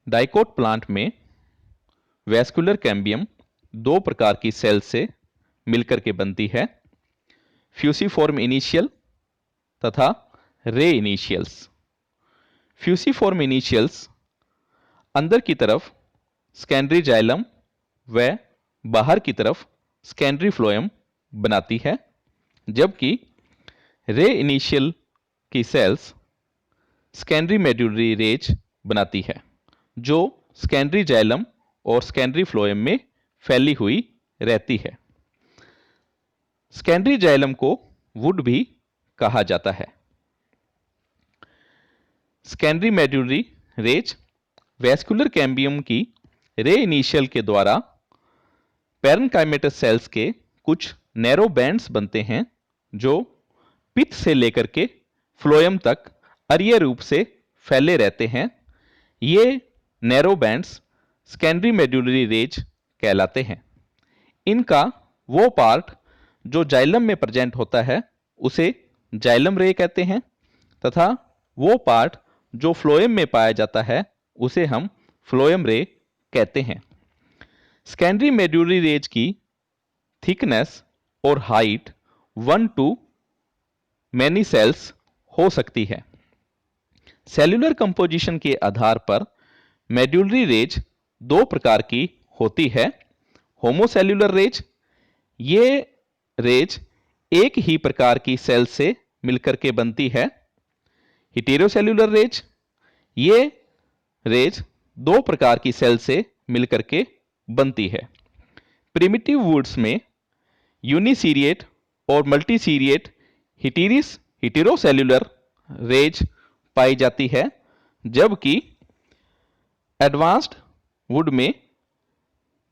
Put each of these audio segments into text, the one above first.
Dicot plant में vascular cambium दो प्रकार की सेल से मिलकर के बनती है, फ्यूसिफॉर्म इनिशियल तथा रे इनिशियल्स। फ्यूसिफॉर्म इनिशियल्स अंदर की तरफ सेकेंडरी जाइलम व बाहर की तरफ सेकेंडरी फ्लोएम बनाती है, जबकि रे इनिशियल की सेल्स सेकेंडरी मेड्यूलरी रेज बनाती है, जो सेकेंडरी जाइलम और सेकेंडरी फ्लोएम में फैली हुई रहती है। सेकेंडरी जाइलम को वुड भी कहा जाता है। Secondary medullary rays vascular cambium की रे इनिशियल के द्वारा पैरेन्काइमेटस सेल्स के कुछ नैरो बैंड्स बनते हैं, जो पिथ से लेकर के फ्लोएम तक अरीय रूप से फैले रहते हैं। ये narrow bands secondary medullary rays कहलाते हैं। इनका वो पार्ट जो जाइलम में प्रेजेंट होता है उसे जाइलम रे कहते हैं, तथा वो पार्ट जो फ्लोएम में पाया जाता है उसे हम फ्लोएम रे कहते हैं। सेकेंडरी मेड्यूलरी रेज की थिकनेस और हाइट 1 to many सेल्स हो सकती है। सेल्यूलर कंपोजिशन के आधार पर मेड्यूलरी रेज दो प्रकार की होती है। होमोसेल्यूलर रेज, ये रेज एक ही प्रकार की सेल से मिलकर के बनती है। हेटेरोसेल्यूलर रेज, ये रेज दो प्रकार की सेल से मिलकर के बनती है। प्रिमिटिव वुड्स में यूनिसीरिएट और मल्टीसीरिएट हेटेरोसेल्यूलर रेज पाई जाती है, जबकि एडवांस्ड वुड में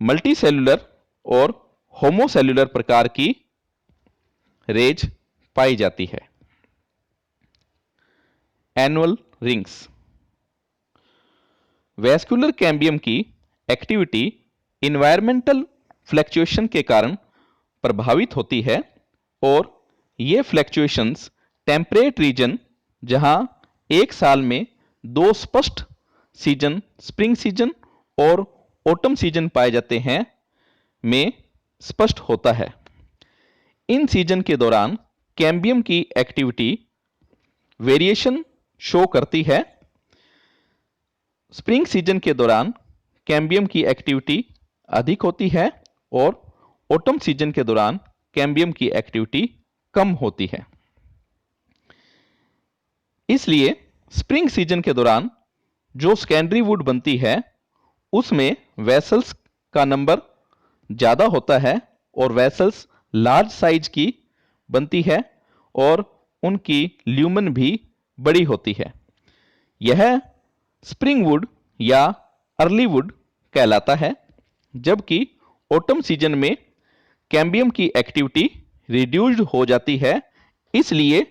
मल्टीसेल्यूलर और होमोसेल्यूलर प्रकार की रेज पाई जाती है। Annual rings. वैस्कुलर कैम्बियम की एक्टिविटी इन्वायरमेंटल फ्लैक्चुएशन के कारण प्रभावित होती है, और ये फ्लैक्चुएशंस टेम्परेट रीजन, जहां एक साल में दो स्पष्ट सीजन, स्प्रिंग सीजन और ऑटम सीजन पाए जाते हैं, में स्पष्ट होता है। इन सीजन के दौरान कैम्बियम की एक्टिविटी वेरिएशन शो करती है। स्प्रिंग सीजन के दौरान कैम्बियम की एक्टिविटी अधिक होती है और ऑटम सीजन के दौरान कैम्बियम की एक्टिविटी कम होती है। इसलिए स्प्रिंग सीजन के दौरान जो सेकेंडरी वुड बनती है उसमें वेसल्स का नंबर ज्यादा होता है और वेसल्स लार्ज साइज की बनती है और उनकी ल्यूमन भी बड़ी होती है। यह स्प्रिंग वुड या अर्ली वुड कहलाता है, जबकि ऑटम सीजन में कैम्बियम की एक्टिविटी रिड्यूस्ड हो जाती है, इसलिए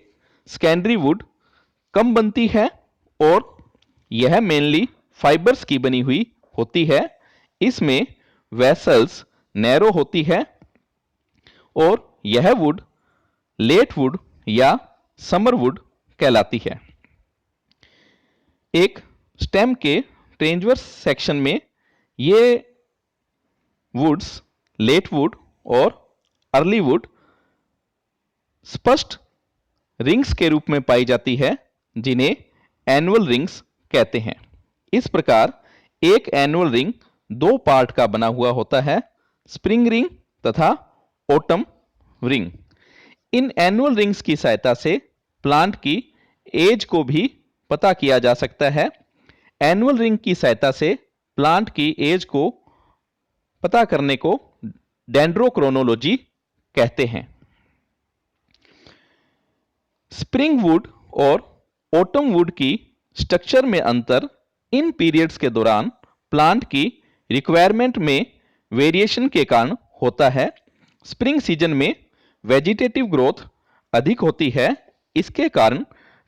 सेकेंडरी वुड कम बनती है और यह मेनली फाइबर्स की बनी हुई होती है। इसमें वेसल्स नैरो होती है और यह वुड लेट वुड या समर वुड कहलाती है। एक स्टेम के ट्रांसवर्स सेक्शन में ये वुड्स लेट वुड और अर्ली वुड स्पष्ट रिंग्स के रूप में पाई जाती है, जिन्हें एनुअल रिंग्स कहते हैं। इस प्रकार एक एनुअल रिंग दो पार्ट का बना हुआ होता है, स्प्रिंग रिंग तथा autumn ring. In annual rings की सहायता से प्लांट की एज को भी पता किया जा सकता है। एनुअल रिंग की सहायता से प्लांट की एज को पता करने को डेंड्रोक्रोनोलॉजी कहते हैं। स्प्रिंग वुड और ऑटम वुड की स्ट्रक्चर में अंतर इन पीरियड्स के दौरान प्लांट की रिक्वायरमेंट में वेरिएशन के कारण होता है। स्प्रिंग सीजन में वेजिटेटिव ग्रोथ अधिक होती है, इसके कारण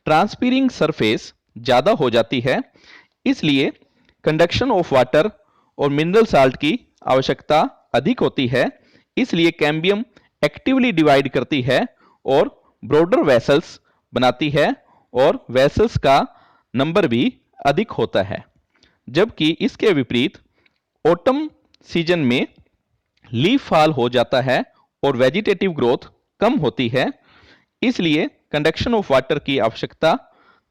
ट्रांसपीरिंग सरफेस ज्यादा हो जाती है, इसलिए कंडक्शन ऑफ वाटर और मिनरल साल्ट की आवश्यकता अधिक होती है। इसलिए कैम्बियम एक्टिवली डिवाइड करती है और ब्रॉडर वेसल्स बनाती है और वेसल्स का नंबर भी अधिक होता है। जबकि इसके विपरीत ऑटम सीजन में लीफ फॉल हो जाता है और वेजिटेटिव ग्रोथ कम होती है, इसलिए कंडक्शन ऑफ वाटर की आवश्यकता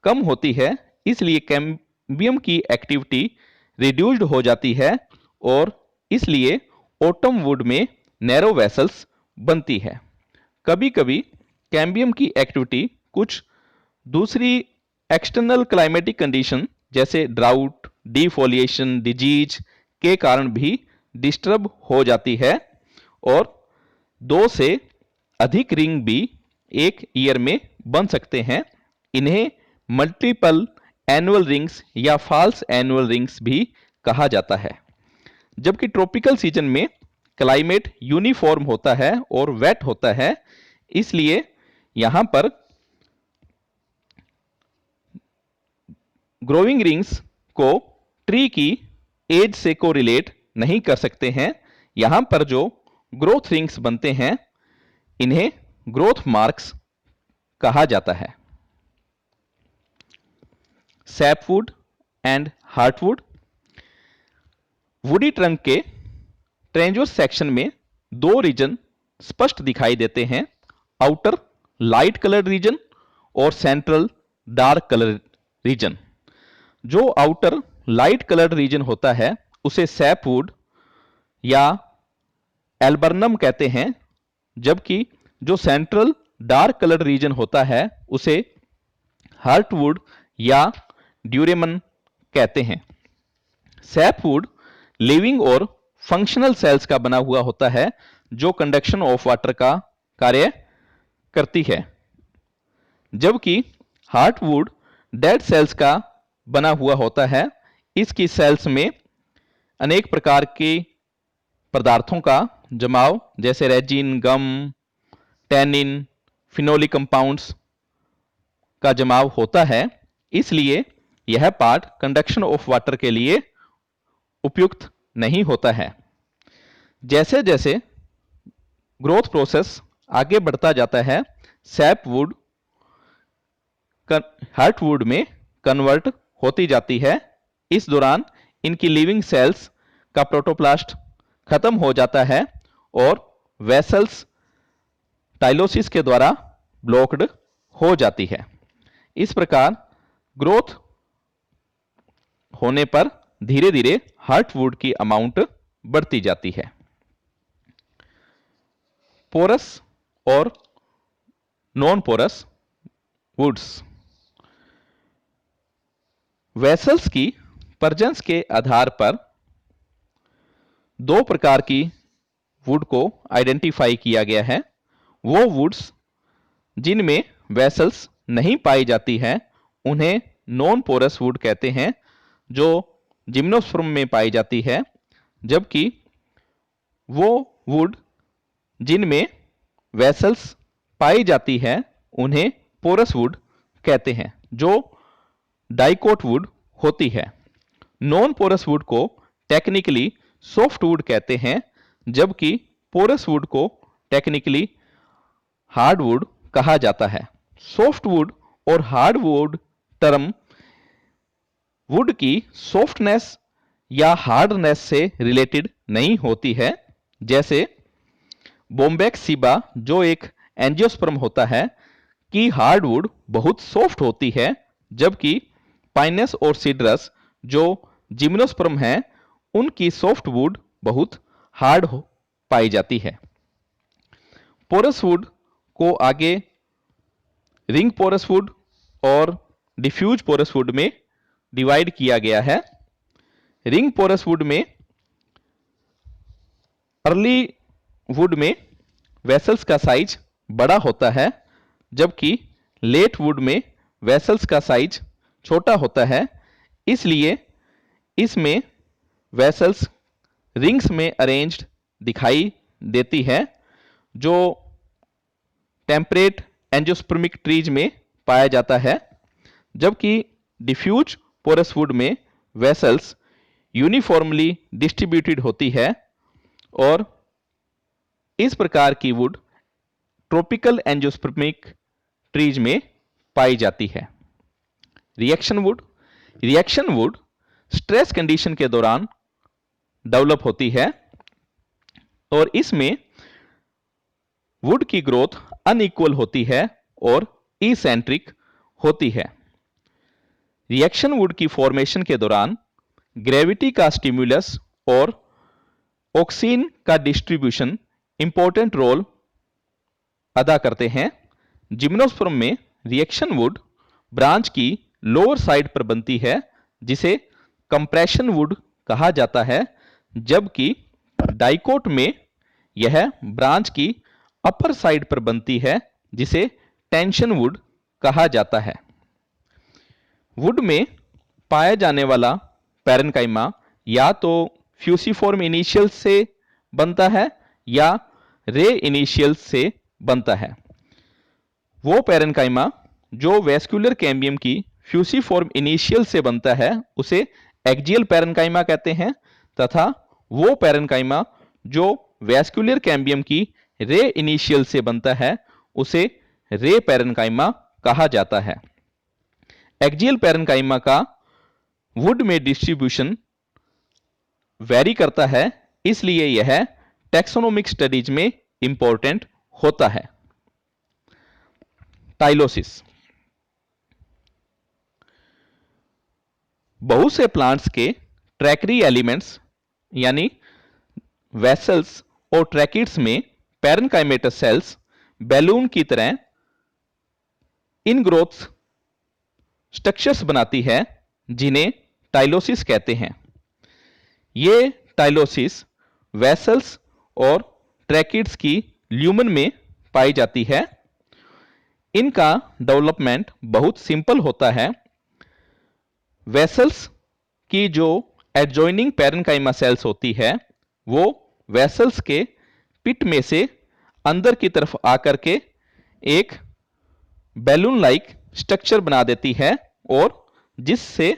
कम होती है, इसलिए कैम्बियम की एक्टिविटी रिड्यूस्ड हो जाती है और इसलिए ऑटम वुड में नैरो वेसल्स बनती है। कभी-कभी कैम्बियम की एक्टिविटी कुछ दूसरी एक्सटर्नल क्लाइमेटिक कंडीशन जैसे ड्राउट, डिफोलिएशन, डिजीज के कारण भी डिस्टर्ब हो जाती है और 2 से अधिक रिंग भी एक ईयर में बन सकते हैं। इन्हें मल्टीपल एनुअल रिंग्स या फॉल्स एनुअल रिंग्स भी कहा जाता है। जबकि ट्रॉपिकल सीजन में क्लाइमेट यूनिफॉर्म होता है और वेट होता है, इसलिए यहां पर ग्रोइंग रिंग्स को ट्री की एज से कोरिलेट नहीं कर सकते हैं। यहां पर जो ग्रोथ रिंग्स बनते हैं इन्हें ग्रोथ मार्क्स कहा जाता है। Sapwood and heartwood. Woody trunk के ट्रेंजोस सेक्शन में 2 रीजन स्पष्ट दिखाई देते हैं, आउटर लाइट कलर्ड रीजन और सेंट्रल डार्क कलर रीजन। जो आउटर लाइट कलर्ड रीजन होता है उसे सैपवुड या एल्बर्नम कहते हैं, जबकि जो सेंट्रल डार्क कलर्ड रीजन होता है उसे हार्टवुड या ड्यूरेमन कहते हैं। सैपवुड लिविंग और फंक्शनल सेल्स का बना हुआ होता है जो कंडक्शन ऑफ वाटर का कार्य करती है, जबकि हार्टवुड डेड सेल्स का बना हुआ होता है। इसकी सेल्स में अनेक प्रकार के पदार्थों का जमाव जैसे रेजिन, गम, टैनिन, फिनोलिक कंपाउंड्स का जमाव होता है, इसलिए यह पार्ट कंडक्शन ऑफ वाटर के लिए उपयुक्त नहीं होता है। जैसे जैसे ग्रोथ प्रोसेस आगे बढ़ता जाता है, सैपवुड हार्टवुड में कन्वर्ट होती जाती है। इस दौरान इनकी लिविंग सेल्स का प्रोटोप्लास्ट खत्म हो जाता है और वेसल्स टाइलोसिस के द्वारा ब्लॉक्ड हो जाती है। इस प्रकार ग्रोथ होने पर धीरे धीरे हार्टवुड की अमाउंट बढ़ती जाती है। पोरस और नॉन पोरस वुड्स। वेसल्स की प्रजेंस के आधार पर 2 प्रकार की वुड को आइडेंटिफाई किया गया है। वो वुड्स जिनमें वेसल्स नहीं पाई जाती है उन्हें नॉन पोरस वुड कहते हैं, जो जिम्नोस्पर्म में पाई जाती है, जबकि वो वुड जिनमें वेसल्स पाई जाती है उन्हें पोरस वुड कहते हैं, जो डाइकोट वुड होती है। नॉन पोरस वुड को टेक्निकली सॉफ्ट वुड कहते हैं, जबकि पोरस वुड को टेक्निकली हार्ड वुड कहा जाता है। सॉफ्ट वुड और हार्ड वुड टर्म वुड की सॉफ्टनेस या हार्डनेस से रिलेटेड नहीं होती है। जैसे बोम्बैक्स सीबा जो एक एंजियोस्पर्म होता है की हार्डवुड बहुत सॉफ्ट होती है, जबकि पाइनस और सीड्रस जो जिम्नोस्पर्म हैं उनकी सॉफ्ट वुड बहुत हार्ड पाई जाती है। पोरस वुड को आगे रिंग पोरस वुड और डिफ्यूज पोरस वुड में डिवाइड किया गया है। रिंग पोरस वुड में अर्ली वुड में वेसल्स का साइज बड़ा होता है, जबकि लेट वुड में वेसल्स का साइज छोटा होता है। इसलिए इसमें वेसल्स रिंग्स में अरेंज्ड दिखाई देती है, जो टेम्परेट एंजियोस्पर्मिक ट्रीज में पाया जाता है, जबकि डिफ्यूज पोरस वुड में वेसल्स यूनिफॉर्मली डिस्ट्रीब्यूटेड होती है और इस प्रकार की वुड ट्रॉपिकल एंजियोस्पर्मिक ट्रीज में पाई जाती है। रिएक्शन वुड स्ट्रेस कंडीशन के दौरान डेवलप होती है और इसमें वुड की ग्रोथ अनइक्वल होती है और इसेंट्रिक होती है। रिएक्शन वुड की फॉर्मेशन के दौरान ग्रेविटी का स्टिमुलस और ऑक्सीन का डिस्ट्रीब्यूशन इंपॉर्टेंट रोल अदा करते हैं। जिम्नोस्पर्म में रिएक्शन वुड ब्रांच की लोअर साइड पर बनती है जिसे कंप्रेशन वुड कहा जाता है, जबकि डाइकोट में यह ब्रांच की अपर साइड पर बनती है जिसे टेंशन वुड कहा जाता है। वुड में पाया जाने वाला पैरेन्काइमा या तो फ्यूसिफॉर्म इनिशियल से बनता है या रे इनिशियल से बनता है। वो पैरेन्काइमा जो वेस्कुलर कैम्बियम की फ्यूसिफॉर्म इनिशियल से बनता है उसे एक्जियल पैरेन्काइमा कहते हैं तथा वो पैरेन्काइमा जो वेस्कुलर कैम्बियम की रे इनिशियल से बनता है उसे रे पैरेन्काइमा कहा जाता है। एक्जियल पैरेन्काइमा का वुड में डिस्ट्रीब्यूशन वेरी करता है, इसलिए यह टैक्सोनोमिक स्टडीज में इंपॉर्टेंट होता है। टाइलोसिस बहुत से प्लांट्स के ट्रैकरी एलिमेंट्स यानी वेसल्स और ट्रैकिड्स में पैरेन्काइमेटस सेल्स बैलून की तरह इनग्रोथ स्ट्रक्चर्स बनाती है जिन्हें टाइलोसिस कहते हैं। ये टाइलोसिस वेसल्स और ट्रैकिड्स की ल्यूमन में पाई जाती है। इनका डेवलपमेंट बहुत सिंपल होता है। वेसल्स की जो एडजॉइनिंग पैरेन्काइमा सेल्स होती है वो वेसल्स के पिट में से अंदर की तरफ आकर के एक बैलून लाइक स्ट्रक्चर बना देती है और जिससे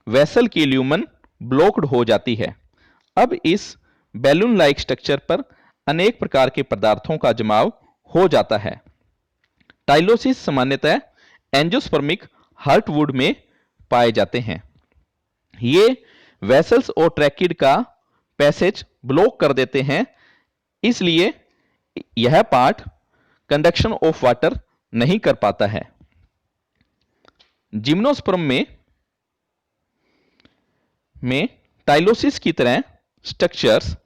वेसल की ल्यूमन ब्लॉक्ड हो जाती है। अब इस बैलून लाइक स्ट्रक्चर पर अनेक प्रकार के पदार्थों का जमाव हो जाता है। टाइलोसिस सामान्यतः एंजियोस्पर्मिक हार्टवुड में पाए जाते हैं। ये वेसल्स और ट्रैकिड का पैसेज ब्लॉक कर देते हैं, इसलिए यह पार्ट कंडक्शन ऑफ वाटर नहीं कर पाता है। जिम्नोस्पर्म में टाइलोसिस की तरह स्ट्रक्चर्स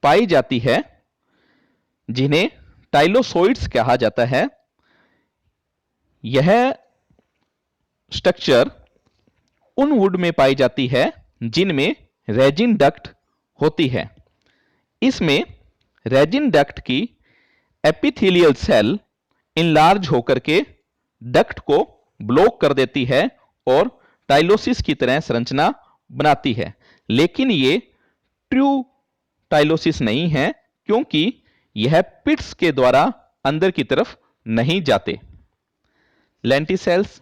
पाई जाती है जिन्हें टाइलोसोइड्स कहा जाता है। यह स्ट्रक्चर उन वुड में पाई जाती है जिनमें रेजिन डक्ट होती है। इसमें रेजिन डक्ट की एपिथेलियल सेल इनलार्ज होकर के डक्ट को ब्लॉक कर देती है और टाइलोसिस की तरह संरचना बनाती है, लेकिन ये ट्रू टाइलोसिस नहीं है क्योंकि यह पिट्स के द्वारा अंदर की तरफ नहीं जाते। लेंटिसेल्स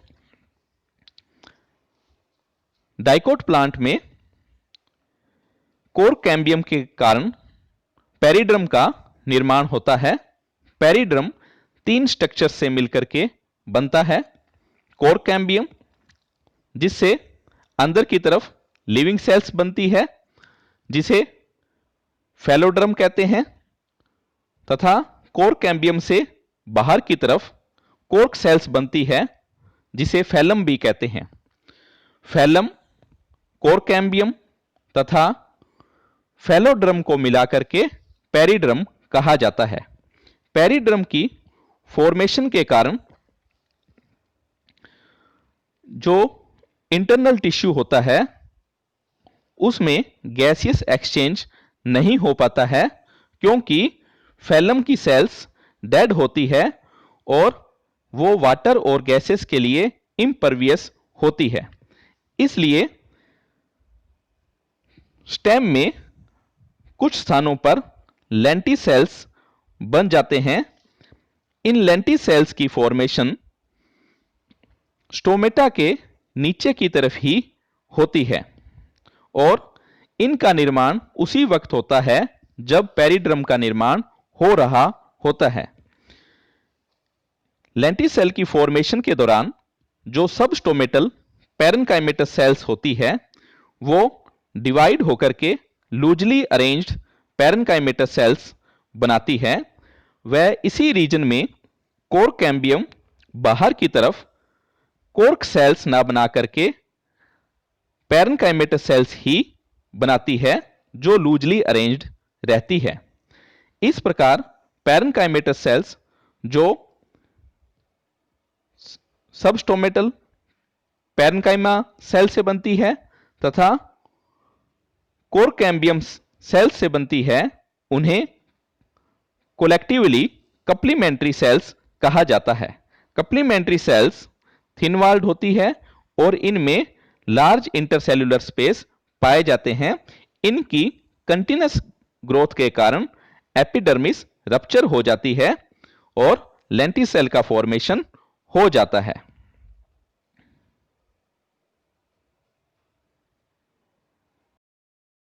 डाइकोट प्लांट में कोर कैम्बियम के कारण पेरिड्रम का निर्माण होता है। पेरिड्रम 3 स्ट्रक्चर से मिलकर के बनता है। कोर कैम्बियम जिससे अंदर की तरफ लिविंग सेल्स बनती है जिसे फेलोड्रम कहते हैं तथा कोर कैम्बियम से बाहर की तरफ कोर्क सेल्स बनती है जिसे फेलम भी कहते हैं। फेलम, कोर कैम्बियम तथा फेलोड्रम को मिलाकर के पेरिड्रम कहा जाता है। पेरिड्रम की फॉर्मेशन के कारण जो इंटरनल टिश्यू होता है उसमें गैसियस एक्सचेंज नहीं हो पाता है क्योंकि फेलम की सेल्स डेड होती है और वो वाटर और गैसेस के लिए इम्परवियस होती है। इसलिए स्टेम में कुछ स्थानों पर लेंटिसेल्स बन जाते हैं। इन लेंटिसेल्स की फॉर्मेशन स्टोमेटा के नीचे की तरफ ही होती है और इनका निर्माण उसी वक्त होता है जब पेरिड्रम का निर्माण हो रहा होता है। लेंटिसेल की फॉर्मेशन के दौरान जो सबस्टोमेटल पैरेन्काइमेटस सेल्स होती है वो डिवाइड होकर के लूजली अरेंज्ड पैरेनकाइमेटस सेल्स बनाती है। वह इसी रीजन में कोर कैम्बियम बाहर की तरफ कोर्क सेल्स ना बना करके पैरेनकाइमेटस सेल्स ही बनाती है जो लूजली अरेंज्ड रहती है। इस प्रकार पैरेनकाइमेटस सेल्स जो सबस्टोमेटल पैरेनकाइमा सेल से बनती है तथा कोर कैम्बियम सेल से बनती है, उन्हें कोलेक्टिवली कप्लीमेंट्री सेल्स कहा जाता है। कप्लीमेंट्री सेल्स थिन वॉल्ड होती है और इनमें लार्ज इंटरसेल्युलर स्पेस पाए जाते हैं। इनकी कंटिन्यूअस ग्रोथ के कारण एपिडर्मिस रप्चर हो जाती है और लेंटिसेल का फॉर्मेशन हो जाता है।